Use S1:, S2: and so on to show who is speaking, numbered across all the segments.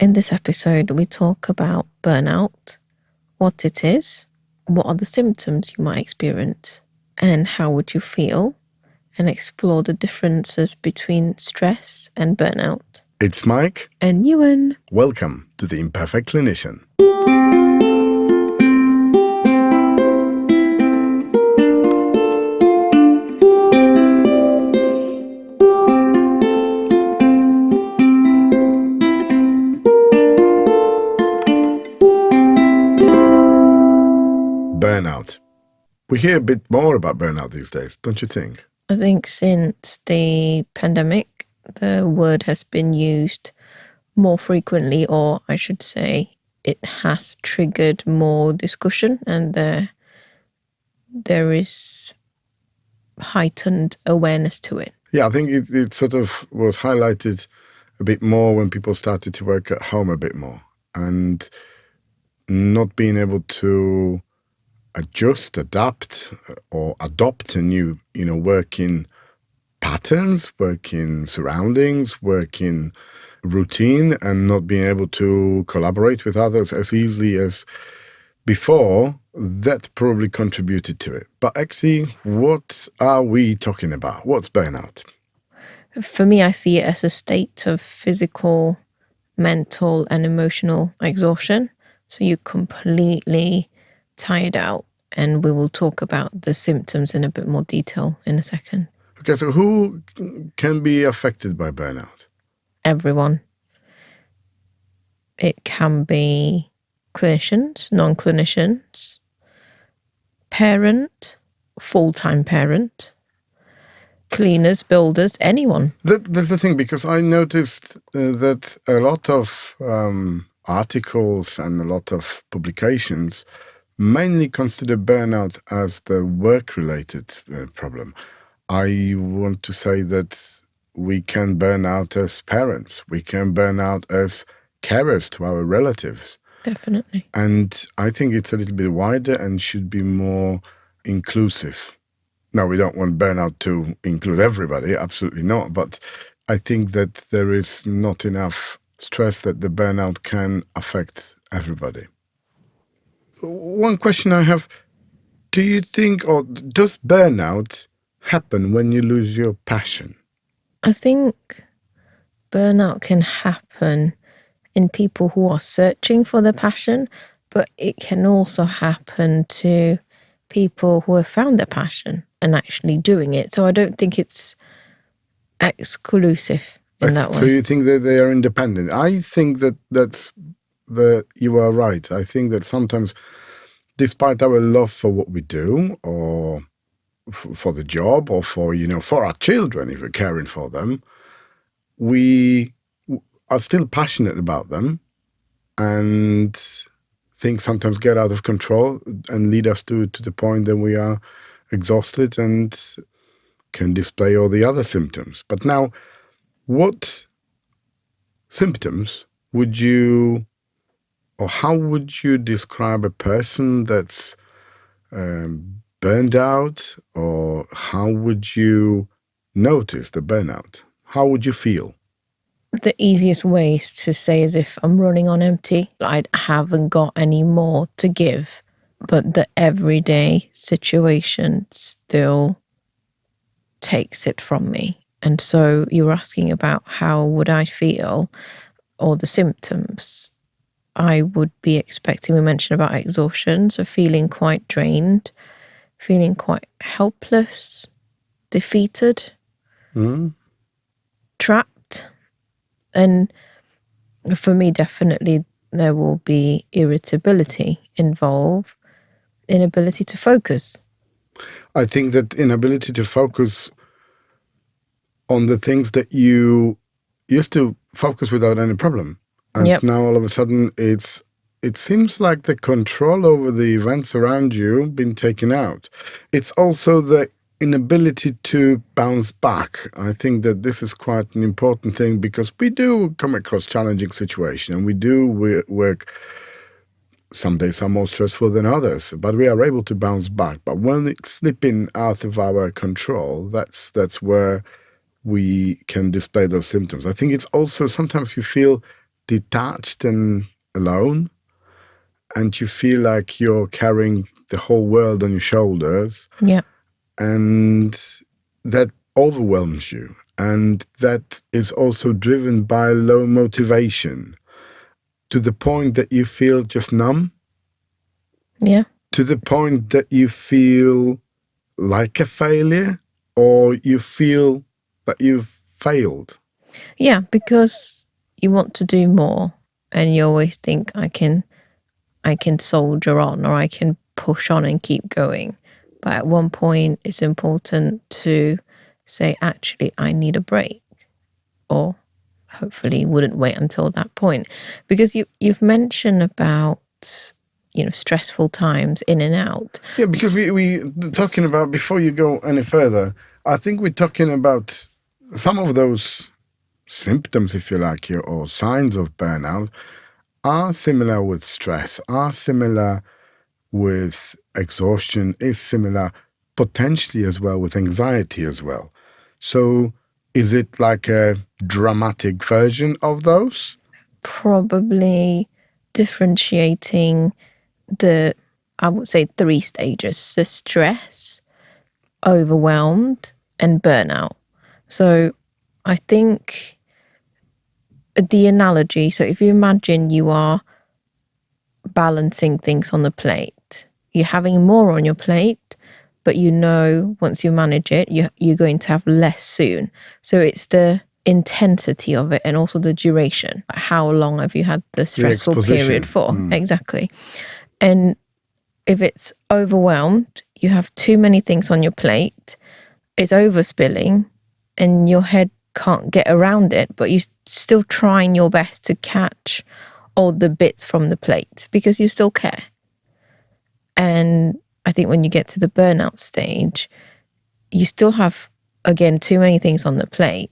S1: In this episode, we talk about burnout, what it is, what are the symptoms you might experience, and how would you feel, and explore the differences between stress and burnout.
S2: It's Mike
S1: and Yuen.
S2: Welcome to the Imperfect Clinician. Burnout. We hear a bit more about burnout these days, don't you think?
S1: I think since the pandemic, the word has been used more frequently, or I should say it has triggered more discussion, and there is heightened awareness to it.
S2: Yeah, I think it sort of was highlighted a bit more when people started to work at home a bit more and not being able to adjust, adapt, or adopt a new, working patterns, working surroundings, working routine, and not being able to collaborate with others as easily as before. That probably contributed to it. But actually, what are we talking about? What's burnout?
S1: For me, I see it as a state of physical, mental, and emotional exhaustion. So you're completely tired out, and we will talk about the symptoms in a bit more detail in a second.
S2: Okay, so who can be affected by burnout?
S1: Everyone. It can be clinicians, non-clinicians, parent, full-time parent, cleaners, builders, anyone.
S2: That's the thing, because I noticed that a lot of articles and a lot of publications mainly consider burnout as the work-related problem. I want to say that we can burn out as parents. We can burn out as carers to our relatives.
S1: Definitely.
S2: And I think it's a little bit wider and should be more inclusive. Now, we don't want burnout to include everybody, absolutely not. But I think that there is not enough stress that the burnout can affect everybody. One question I have, do you think, or does burnout happen when you lose your passion?
S1: I think burnout can happen in people who are searching for their passion, but it can also happen to people who have found their passion and actually doing it. So I don't think it's exclusive in that way.
S2: So you think that they are independent? I think that you are right. I think that sometimes, despite our love for what we do, or for the job, or for our children, if we're caring for them, we are still passionate about them, and things sometimes get out of control and lead us to the point that we are exhausted and can display all the other symptoms. But now, what symptoms would you, or how would you describe a person that's burned out, or how would you notice the burnout? How would you feel?
S1: The easiest way is to say as if I'm running on empty. I haven't got any more to give, but the everyday situation still takes it from me. And so you were asking about how would I feel, or the symptoms. I would be expecting, we mentioned about exhaustion, so feeling quite drained, feeling quite helpless, defeated, trapped. And for me, definitely there will be irritability involved, inability to focus.
S2: I think that inability to focus on the things that you used to focus without any problem. And now all of a sudden it seems like the control over the events around you been taken out. It's also the inability to bounce back. I think that this is quite an important thing, because we do come across challenging situations and we do work. Some days are more stressful than others, but we are able to bounce back. But when it's slipping out of our control, that's where we can display those symptoms. I think it's also sometimes you feel detached and alone, and you feel like you're carrying the whole world on your shoulders,
S1: Yeah.
S2: and that overwhelms you. And that is also driven by low motivation to the point that you feel just numb,
S1: Yeah.
S2: to the point that you feel like a failure, or you feel that you've failed.
S1: Yeah, because you want to do more and you always think I can soldier on or I can push on and keep going. But at one point it's important to say, actually, I need a break. Or hopefully wouldn't wait until that point. Because you've mentioned about, stressful times in and out.
S2: Yeah, because we talking about, before you go any further, I think we're talking about some of those symptoms, if you like, or signs of burnout are similar with stress, are similar with exhaustion, is similar potentially as well with anxiety as well. So is it like a dramatic version of those?
S1: Probably differentiating the, I would say, 3 stages: the stress, overwhelmed, and burnout. So I think the analogy, so if you imagine you are balancing things on the plate, you're having more on your plate, but once you manage it, you're going to have less soon. So it's the intensity of it and also the duration. How long have you had the
S2: The
S1: stressful period
S2: exposition.
S1: for? Exactly. And if it's overwhelmed, you have too many things on your plate, it's overspilling, and your head can't get around it, but you're still trying your best to catch all the bits from the plate because you still care. And I think when you get to the burnout stage, you still have, again, too many things on the plate.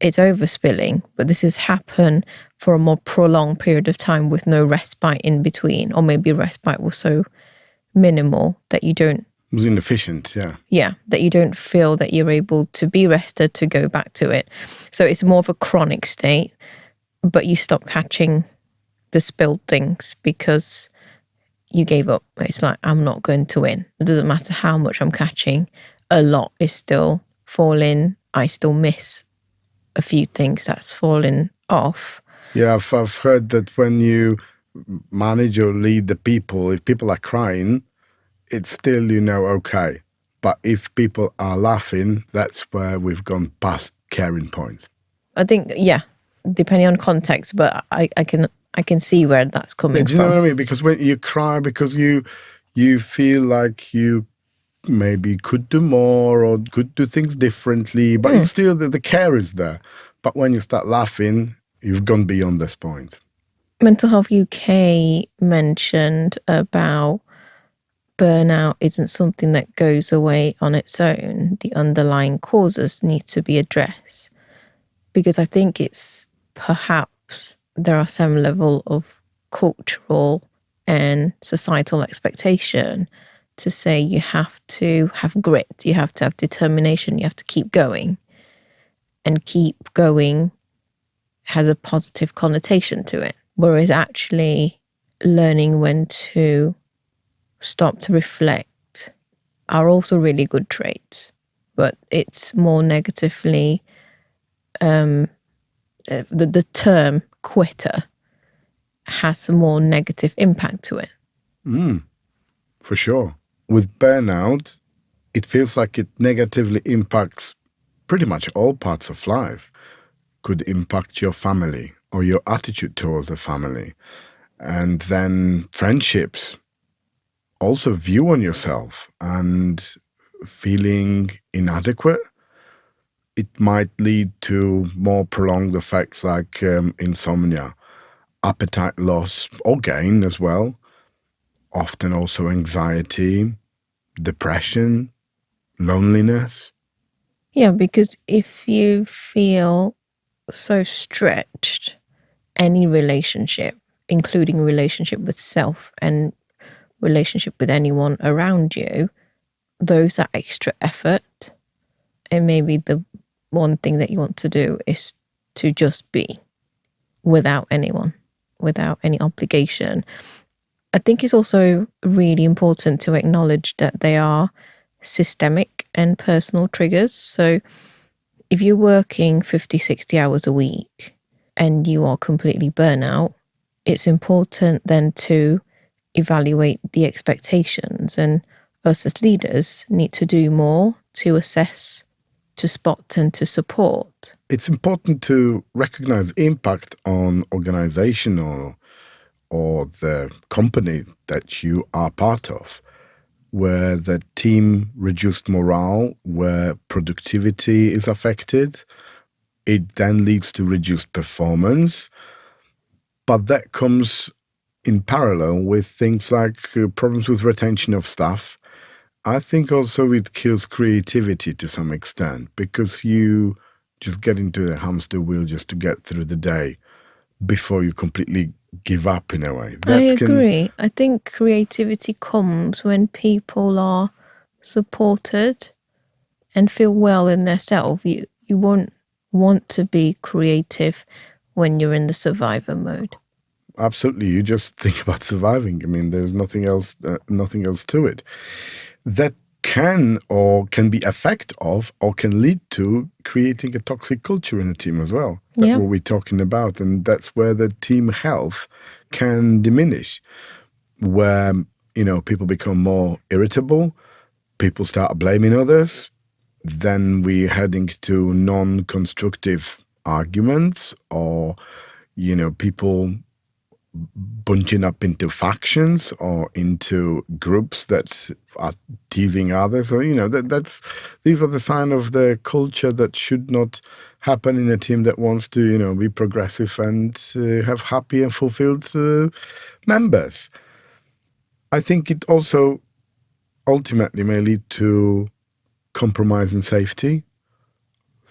S1: It's overspilling, but this has happened for a more prolonged period of time with no respite in between, or maybe respite was so minimal that you don't.
S2: It was inefficient, yeah.
S1: Yeah, that you don't feel that you're able to be rested to go back to it. So it's more of a chronic state, but you stop catching the spilled things because you gave up. It's like, I'm not going to win. It doesn't matter how much I'm catching. A lot is still falling. I still miss a few things that's fallen off.
S2: Yeah, I've heard that when you manage or lead the people, if people are crying, it's still, okay. But if people are laughing, that's where we've gone past caring point.
S1: I think, yeah, depending on context, but I can see where that's
S2: Yeah,
S1: coming
S2: do you know
S1: from.
S2: what I mean? Because when you cry, because you feel like you maybe could do more or could do things differently, but you still, the care is there. But when you start laughing, you've gone beyond this point.
S1: Mental Health UK mentioned about burnout isn't something that goes away on its own. The underlying causes need to be addressed. Because I think it's perhaps there are some level of cultural and societal expectation to say you have to have grit, you have to have determination, you have to keep going. And keep going has a positive connotation to it. Whereas actually learning when to stop to reflect are also really good traits, but it's more negatively, the term quitter has a more negative impact to it.
S2: For sure. With burnout, it feels like it negatively impacts pretty much all parts of life. Could impact your family or your attitude towards the family. And then friendships, also view on yourself and feeling inadequate. It might lead to more prolonged effects like insomnia, appetite loss or gain as well, often also anxiety, depression, loneliness.
S1: Yeah, because if you feel so stretched, any relationship, including relationship with self and relationship with anyone around you, those are extra effort. And maybe the one thing that you want to do is to just be. without anyone, without any obligation. I think it's also really important to acknowledge that they are systemic and personal triggers. So if you're working 50, 60 hours a week and you are completely burnout, it's important then to evaluate the expectations. And us as leaders need to do more to assess, to spot, and to support.
S2: It's important to recognize impact on organization or the company that you are part of, where the team reduced morale, where productivity is affected. It then leads to reduced performance. But that comes in parallel with things like problems with retention of staff. I think also it kills creativity to some extent because you just get into the hamster wheel just to get through the day before you completely give up in a way.
S1: I agree. I think creativity comes when people are supported and feel well in their self. You won't want to be creative when you're in the survivor mode.
S2: Absolutely. You just think about surviving. I mean, there's nothing else to it. That can be effect of or can lead to creating a toxic culture in a team as well. That's what we're talking about. And that's where the team health can diminish, where, people become more irritable, people start blaming others, then we're heading to non-constructive arguments or, people bunching up into factions or into groups that are teasing others. Or, these are the sign of the culture that should not happen in a team that wants to, be progressive and have happy and fulfilled members. I think it also ultimately may lead to compromise in safety.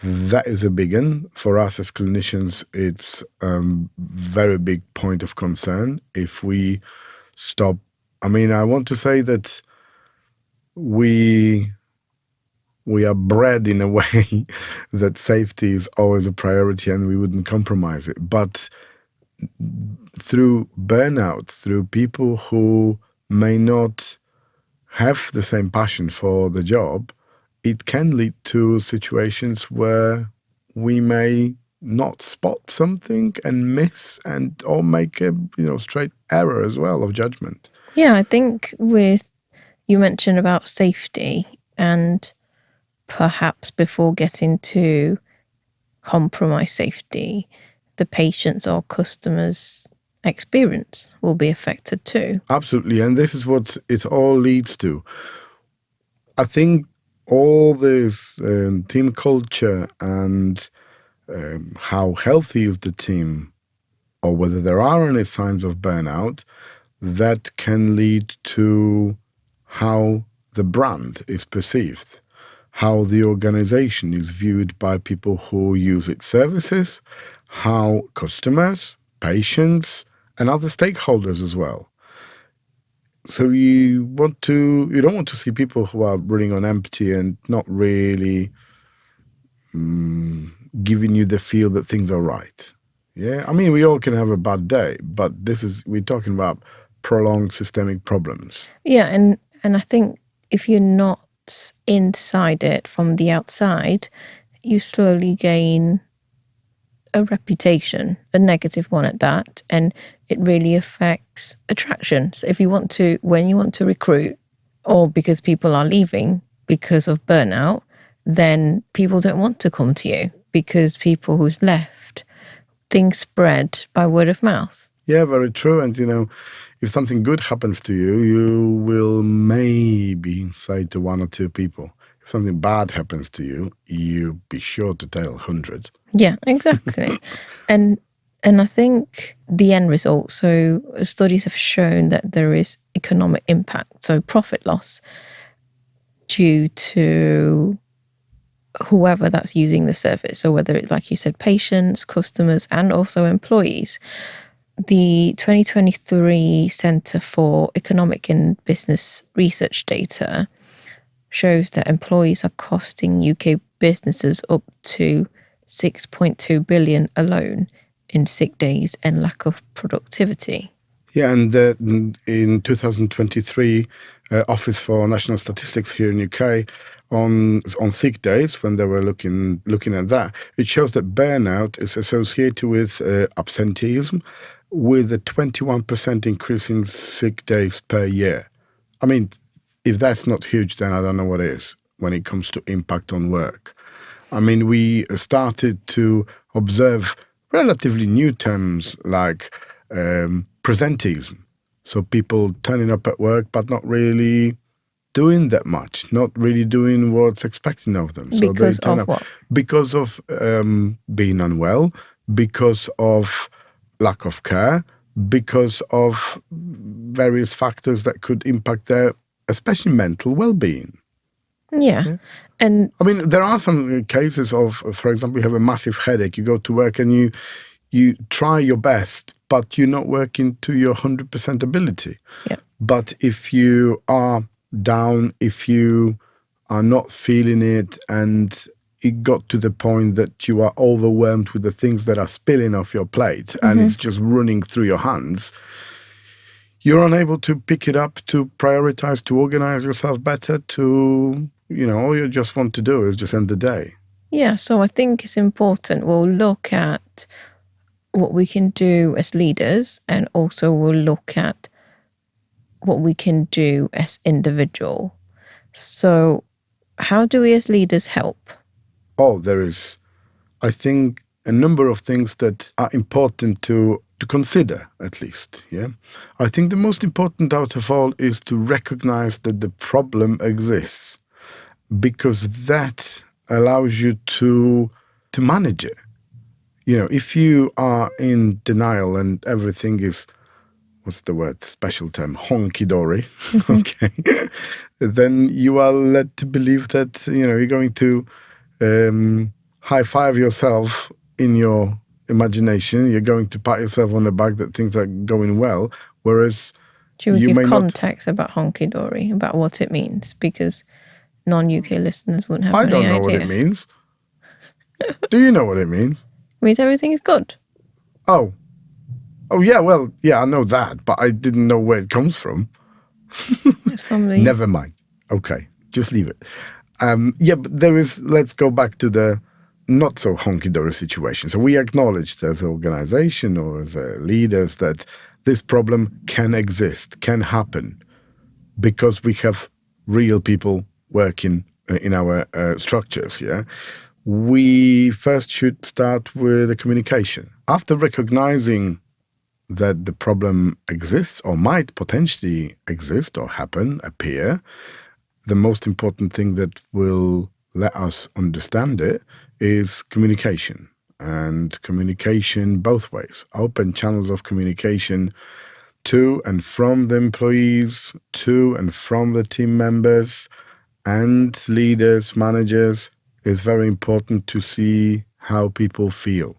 S2: That is a big one. For us as clinicians, it's a very big point of concern. If we stop, I want to say that we are bred in a way that safety is always a priority and we wouldn't compromise it. But through burnout, through people who may not have the same passion for the job, it can lead to situations where we may not spot something and miss or make a straight error as well of judgment.
S1: Yeah, I think you mentioned about safety, and perhaps before getting to compromise safety, the patients or customers' experience will be affected too.
S2: Absolutely, and this is what it all leads to. I think all this team culture and how healthy is the team, or whether there are any signs of burnout, that can lead to how the brand is perceived, how the organization is viewed by people who use its services, how customers, patients, and other stakeholders as well. So you don't want to see people who are running on empty and not really giving you the feel that things are right. Yeah, we all can have a bad day, but we're talking about prolonged systemic problems.
S1: Yeah, and I think if you're not inside it from the outside, you slowly gain a reputation, a negative one at that, and it really affects attraction. So when you want to recruit, or because people are leaving because of burnout, then people don't want to come to you because people who's left, things spread by word of mouth.
S2: Yeah, very true. And, if something good happens to you, you will maybe say to one or two people. If something bad happens to you, you be sure to tell 100.
S1: Yeah, exactly. and I think the end result, so studies have shown that there is economic impact, so profit loss due to whoever that's using the service. So whether it's, like you said, patients, customers, and also employees. The 2023 Centre for Economic and Business Research data shows that employees are costing UK businesses up to 6.2 billion alone in sick days and lack of productivity.
S2: Yeah, and in 2023, Office for National Statistics here in UK on sick days, when they were looking at that, it shows that burnout is associated with absenteeism, with a 21% increase in sick days per year. I mean, if that's not huge, then I don't know what is when it comes to impact on work. I mean, we started to observe relatively new terms like presenteeism. So people turning up at work but not really doing that much, not really doing what's expected of them. So they
S1: Because
S2: turn
S1: of
S2: up
S1: what?
S2: because of being unwell, because of lack of care, because of various factors that could impact their, especially mental well-being.
S1: Yeah.
S2: Yeah.
S1: And
S2: I mean, there are some cases of, for example, you have a massive headache, you go to work and you try your best, but you're not working to your 100% ability.
S1: yeah.
S2: But if you are down, if you are not feeling it, and it got to the point that you are overwhelmed with the things that are spilling off your plate and it's just running through your hands, you're unable to pick it up, to prioritize, to organize yourself better, to, all you just want to do is just end the day.
S1: Yeah, so I think it's important. We'll look at what we can do as leaders, and also we'll look at what we can do as individual. So how do we as leaders help?
S2: Oh, there is, I think, a number of things that are important to consider, at least. Yeah, I think the most important out of all is to recognize that the problem exists, because that allows you to manage it. If you are in denial and everything is, what's the word, special term, honky-dory, okay, then you are led to believe that, you're going to high-five yourself in your imagination. You're going to pat yourself on the back that things are going well, whereas
S1: Should we
S2: you
S1: give
S2: may not.
S1: context about honky dory, about what it means? Because non-UK listeners wouldn't have
S2: I
S1: any
S2: don't know what it
S1: idea.
S2: means. Do you know what it means?
S1: It means everything is good.
S2: Oh, yeah. Well, yeah, I know that, but I didn't know where it comes from.
S1: It's from the
S2: Never mind. Okay, just leave it. Yeah, but there is. Let's go back to the not so honky-dory situation. So we acknowledged as an organization or as leaders that this problem can exist, can happen, because we have real people working in our structures. Yeah, we first should start with the communication. After recognizing that the problem exists or might potentially exist or happen, appear, the most important thing that will let us understand it is communication. And communication both ways, open channels of communication to and from the employees, to and from the team members and leaders, managers. Is very important to see how people feel.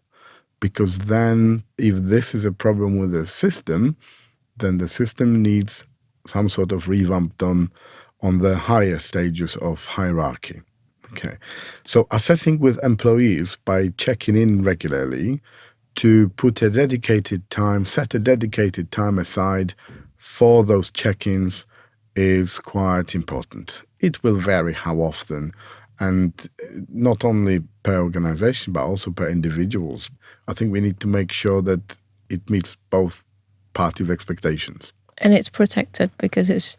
S2: Because then, if this is a problem with the system, then the system needs some sort of revamp done on the higher stages of hierarchy. Okay. So assessing with employees by checking in regularly, to put a dedicated time, set a dedicated time aside for those check-ins, is quite important. It will vary how often, and not only per organization, but also per individuals. I think we need to make sure that it meets both parties' expectations.
S1: and it's protected, because it's,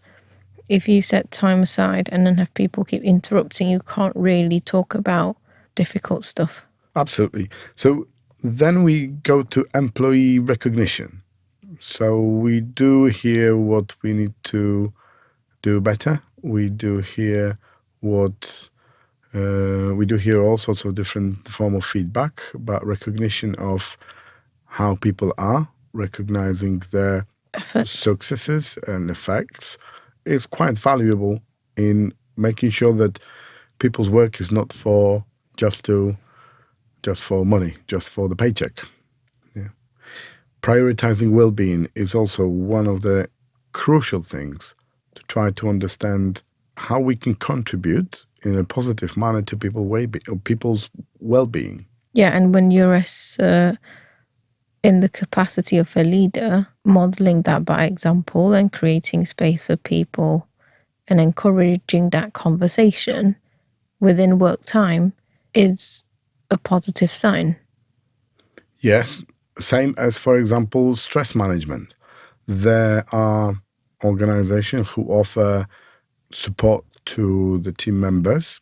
S1: if you set time aside and then have people keep interrupting, you can't really talk about difficult stuff.
S2: Absolutely. So then we go to employee recognition. So we do hear what we need to do better. We do hear what we do hear all sorts of different form of feedback, but recognition of how people are, recognizing their
S1: Effort.
S2: successes and effects, is quite valuable in making sure that people's work is not for just for money, just for the paycheck. Yeah. Prioritizing well-being is also one of the crucial things to try to understand how we can contribute in a positive manner to people's well-being.
S1: Yeah, and when you're as in the capacity of a leader, modeling that by example and creating space for people and encouraging that conversation within work time is a positive sign.
S2: Yes, same as, for example, stress management. There are organizations who offer support to the team members.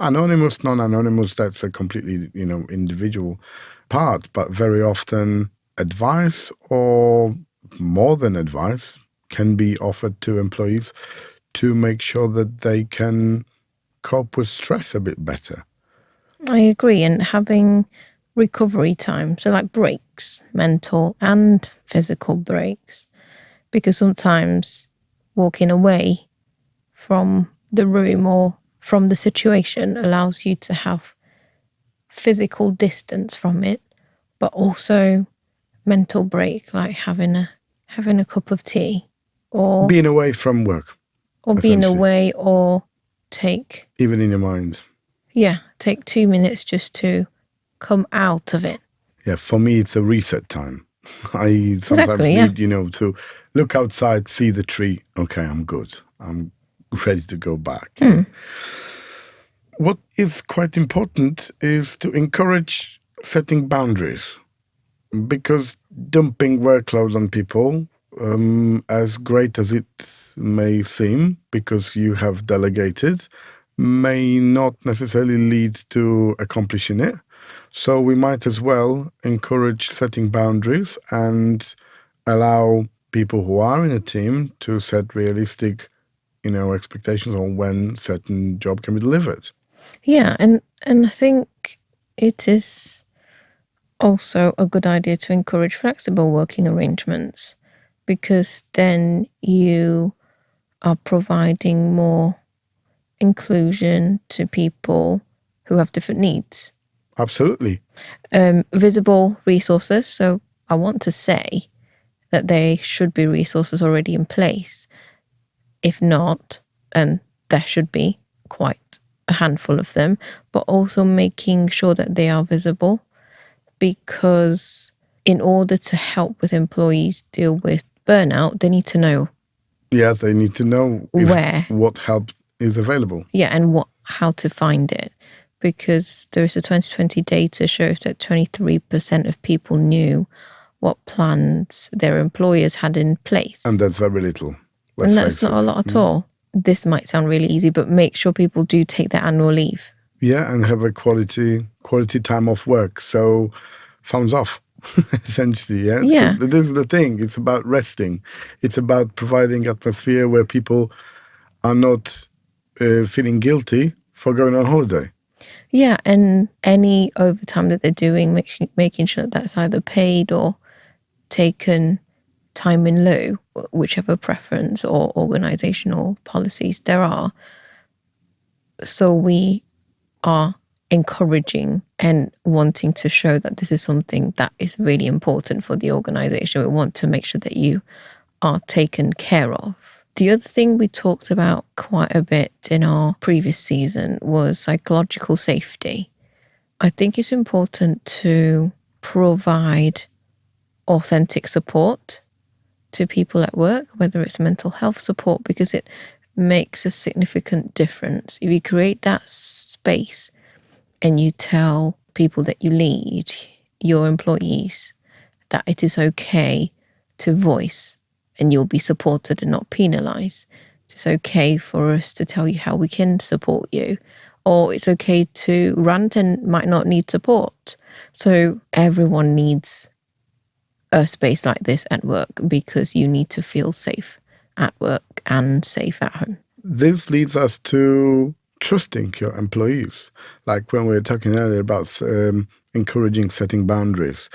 S2: Anonymous, non-anonymous, that's a completely, individual part, but very often advice or more than advice can be offered to employees to make sure that they can cope with stress a bit better.
S1: I agree. And having recovery time, so like breaks, mental and physical breaks, because sometimes walking away from the room or from the situation allows you to have physical distance from it, but also mental break, like having a cup of tea or
S2: Being away from work,
S1: being
S2: essentially.
S1: away, or take
S2: Even in your mind.
S1: take 2 minutes just to come out of it.
S2: Yeah, for me, it's a reset time. I sometimes
S1: Exactly, yeah.
S2: need, to look outside, see the tree. Okay, I'm good. I'm ready to go back. Yeah. What is quite important is to encourage setting boundaries, because dumping workload on people, as great as it may seem, because you have delegated, may not necessarily lead to accomplishing it. So we might as well encourage setting boundaries and allow people who are in a team to set realistic, expectations on when certain job can be delivered.
S1: Yeah, and I think it is also a good idea to encourage flexible working arrangements, because then you are providing more inclusion to people who have different needs.
S2: Absolutely.
S1: Visible resources. So I want to say that there should be resources already in place. If not, then there should be quite a handful of them, but also making sure that they are visible, because in order to help with employees deal with burnout, they need to know.
S2: Yeah, they need to know what help is available.
S1: Yeah, and how to find it. Because there is a 2020 data shows that 23% of people knew what plans their employers had in place.
S2: And that's very little.
S1: And that's not a lot at all. This might sound really easy, but make sure people do take their annual leave.
S2: Yeah, and have a quality time off work. So thumbs off, essentially. Yeah,
S1: Yeah.
S2: because this is the thing. It's about resting. It's about providing atmosphere where people are not feeling guilty for going on holiday.
S1: Yeah, and any overtime that they're doing, making sure that that's either paid or taken time in lieu, whichever preference or organizational policies there are. So we are encouraging and wanting to show that this is something that is really important for the organization. We want to make sure that you are taken care of. The other thing we talked about quite a bit in our previous season was psychological safety. I think it's important to provide authentic support to people at work, whether it's mental health support, because it makes a significant difference. If you create that space and you tell people that you lead, your employees, that it is okay to voice and you'll be supported and not penalized. It's okay for us to tell you how we can support you, or it's okay to rant and might not need support. So everyone needs a space like this at work, because you need to feel safe at work and safe at home.
S2: This leads us to trusting your employees. Like when we were talking earlier about encouraging setting boundaries,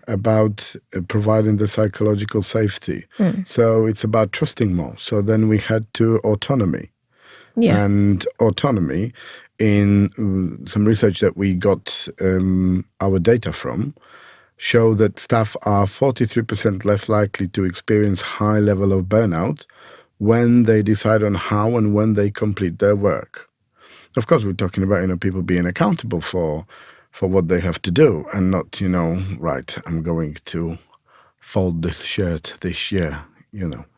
S2: about providing the psychological safety. So it's about trusting more. So then we had to autonomy.
S1: Yeah.
S2: And autonomy, in some research that we got our data from, show that staff are 43% less likely to experience high level of burnout when they decide on how and when they complete their work. Of course, we're talking about, people being accountable for what they have to do, and not, right, I'm going to fold this shirt this year.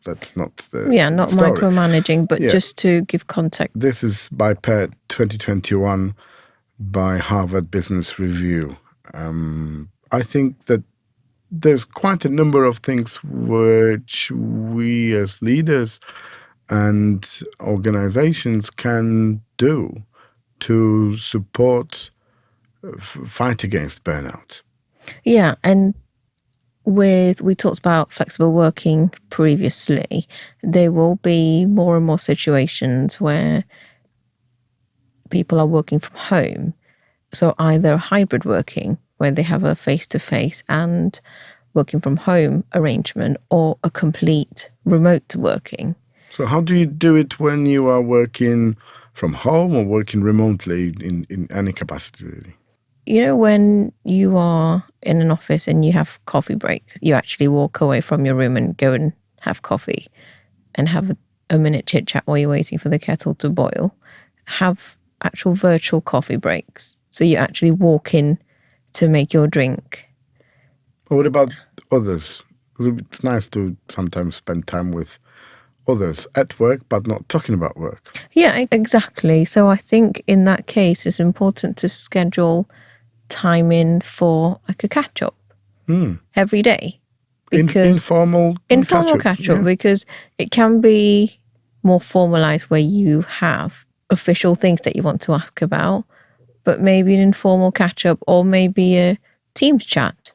S2: That's not the
S1: Not
S2: story.
S1: micromanaging, but just to give context.
S2: This is by PET 2021 by Harvard Business Review. I think that there's quite a number of things which we as leaders and organizations can do to support fight against burnout.
S1: Yeah, and we talked about flexible working previously. There will be more and more situations where people are working from home. So either hybrid working, where they have a face-to-face and working from home arrangement, or a complete remote working.
S2: So how do you do it when you are working from home or working remotely in any capacity, really?
S1: When you are in an office and you have coffee break, you actually walk away from your room and go and have coffee and have a minute chit chat while you're waiting for the kettle to boil. Have actual virtual coffee breaks. So you actually walk in to make your drink.
S2: What about others? Because it's nice to sometimes spend time with others at work, but not talking about work.
S1: Yeah, exactly. So I think in that case, it's important to schedule time in for like a catch up every day. Because
S2: informal
S1: catch up, because it can be more formalized where you have official things that you want to ask about, but maybe an informal catch up or maybe a Teams chat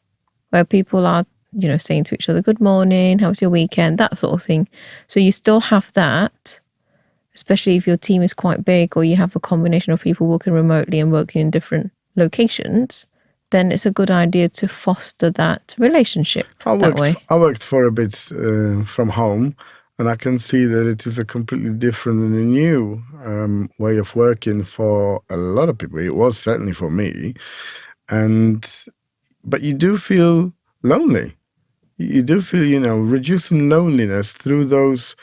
S1: where people are, saying to each other, good morning, how was your weekend, that sort of thing. So you still have that, especially if your team is quite big or you have a combination of people working remotely and working in different locations, then it's a good idea to foster that relationship that way.
S2: I worked for a bit from home, and I can see that it is a completely different and a new way of working for a lot of people. It was certainly for me. But you do feel lonely. You do feel, reducing loneliness through those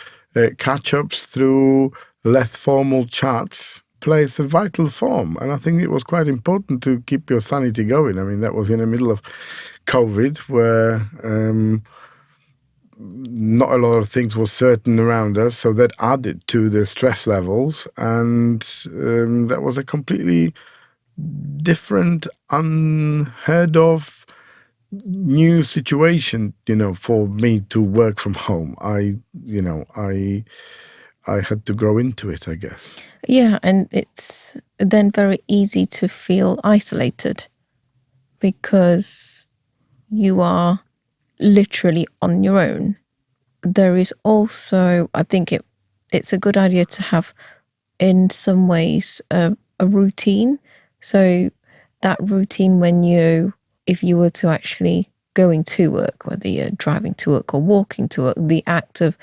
S2: catch-ups, through less formal chats, plays a vital form. And I think it was quite important to keep your sanity going. I mean, that was in the middle of COVID, where not a lot of things were certain around us. So that added to the stress levels. And that was a completely different, unheard of new situation, for me to work from home. I had to grow into it, I guess.
S1: Yeah, and it's then very easy to feel isolated because you are literally on your own. There is also, I think it's a good idea to have, in some ways, a routine. So that routine if you were to actually going to work, whether you're driving to work or walking to work, the act of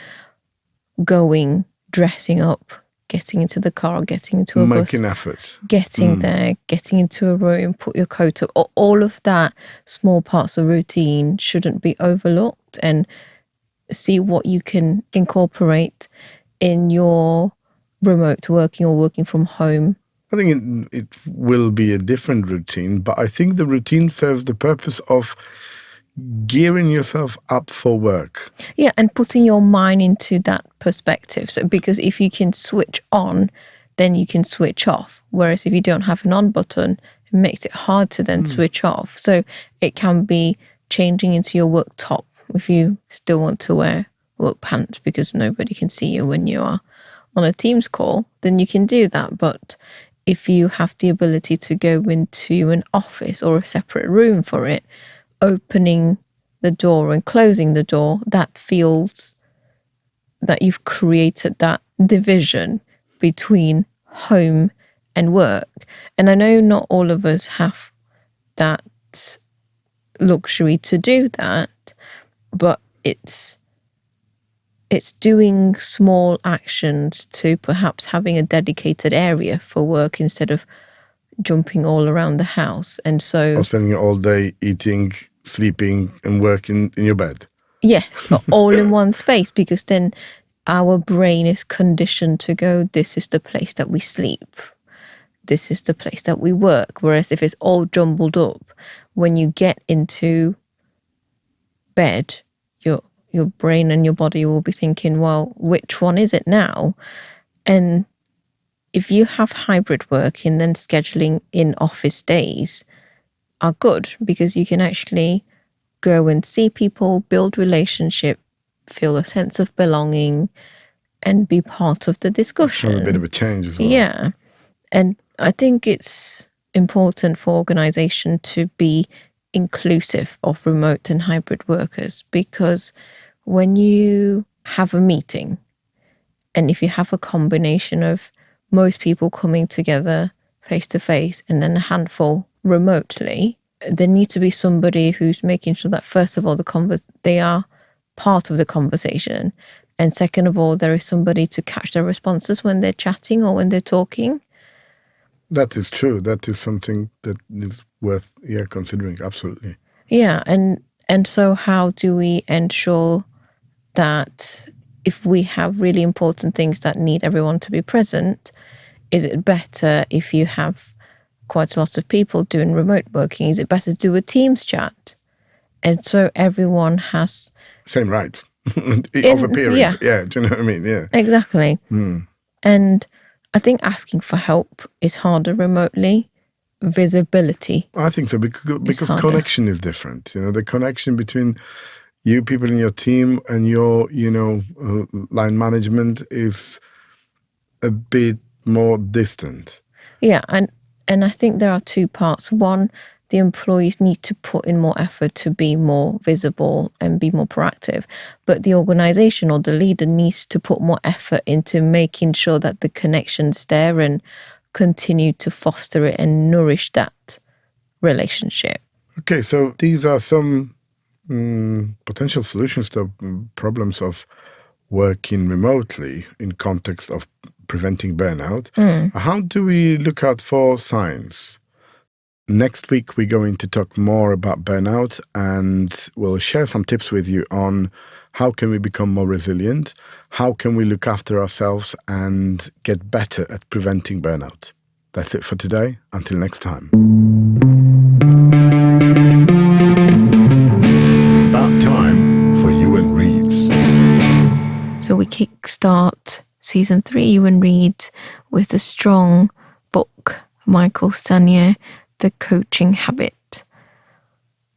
S1: going, dressing up, getting into the car, getting into a bus,
S2: making effort,
S1: getting there, getting into a room, put your coat up, all of that small parts of routine shouldn't be overlooked, and see what you can incorporate in your remote working or working from home.
S2: I think it will be a different routine, but I think the routine serves the purpose of gearing yourself up for work.
S1: Yeah, and putting your mind into that perspective. So, because if you can switch on, then you can switch off. Whereas if you don't have an on button, it makes it hard to then switch off. So it can be changing into your work top if you still want to wear work pants because nobody can see you when you are on a Teams call, then you can do that. But if you have the ability to go into an office or a separate room for it, opening the door and closing the door, that feels that you've created that division between home and work. And I know not all of us have that luxury to do that, but it's doing small actions to perhaps having a dedicated area for work instead of jumping all around the house. And so,
S2: or spending all day eating, sleeping, and working in your bed.
S1: Yes, all in one space, because then our brain is conditioned to go, this is the place that we sleep. This is the place that we work. Whereas if it's all jumbled up, when you get into bed, your brain and your body will be thinking, well, which one is it now? And if you have hybrid working, then scheduling in office days are good because you can actually go and see people, build relationship, feel a sense of belonging, and be part of the discussion.
S2: Have a bit of a change as well.
S1: Yeah. And I think it's important for organization to be inclusive of remote and hybrid workers, because when you have a meeting and if you have a combination of most people coming together face to face and then a handful remotely, there needs to be somebody who's making sure that first of all they are part of the conversation, and second of all there is somebody to catch their responses when they're chatting or when they're talking.
S2: That is true. That is something that is worth considering. Absolutely.
S1: Yeah, and so how do we ensure that if we have really important things that need everyone to be present, is it better if you have quite a lot of people doing remote working? Is it better to do a Teams chat? And so everyone has
S2: same rights of appearance. Yeah, do you know what I mean? Yeah,
S1: exactly. And I think asking for help is harder remotely. Visibility,
S2: I think so, because connection is different. You know, the connection between you people in your team and your line management is a bit more distant.
S1: Yeah, and I think there are two parts. One, the employees need to put in more effort to be more visible and be more proactive. But the organization or the leader needs to put more effort into making sure that the connection's there and continue to foster it and nourish that relationship.
S2: Okay, so these are some potential solutions to problems of working remotely in context of preventing burnout. How do we look out for signs? Next week, we're going to talk more about burnout, and we'll share some tips with you on how can we become more resilient, how can we look after ourselves and get better at preventing burnout. That's it for today. Until next time. It's about time for Yuen Reads.
S1: So we kickstart season 3 Yuen Reads with a strong book, Michael Stanier, The Coaching Habit.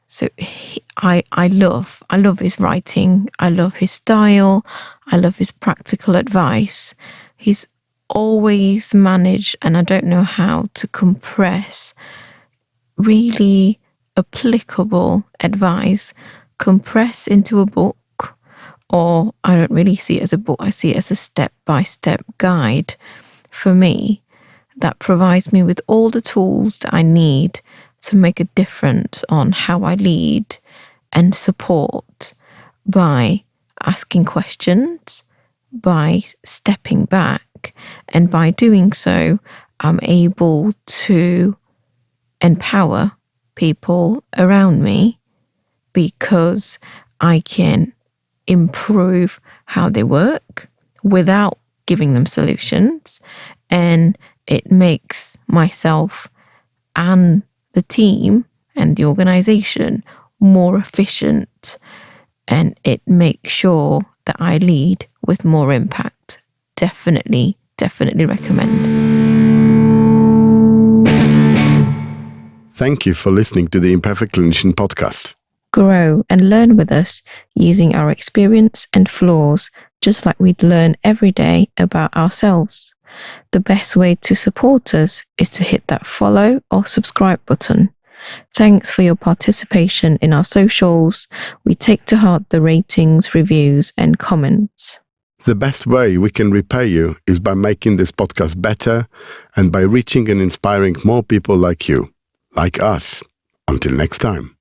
S1: So I love his writing. I love his style. I love his practical advice. He's always managed, and I don't know how, to compress really applicable advice, compress into a book. Or I don't really see it as a book. I see it as a step-by-step guide for me that provides me with all the tools that I need to make a difference on how I lead and support by asking questions, by stepping back, and by doing so, I'm able to empower people around me because I can improve how they work without giving them solutions, and it makes myself and the team and the organization more efficient, and it makes sure that I lead with more impact. Definitely recommend.
S2: Thank you for listening to the Imperfect Clinician podcast.
S1: Grow and learn with us using our experience and flaws, just like we'd learn every day about ourselves. The best way to support us is to hit that follow or subscribe button. Thanks for your participation in our socials. We take to heart the ratings, reviews, and comments.
S2: The best way we can repay you is by making this podcast better and by reaching and inspiring more people like you, like us. Until next time.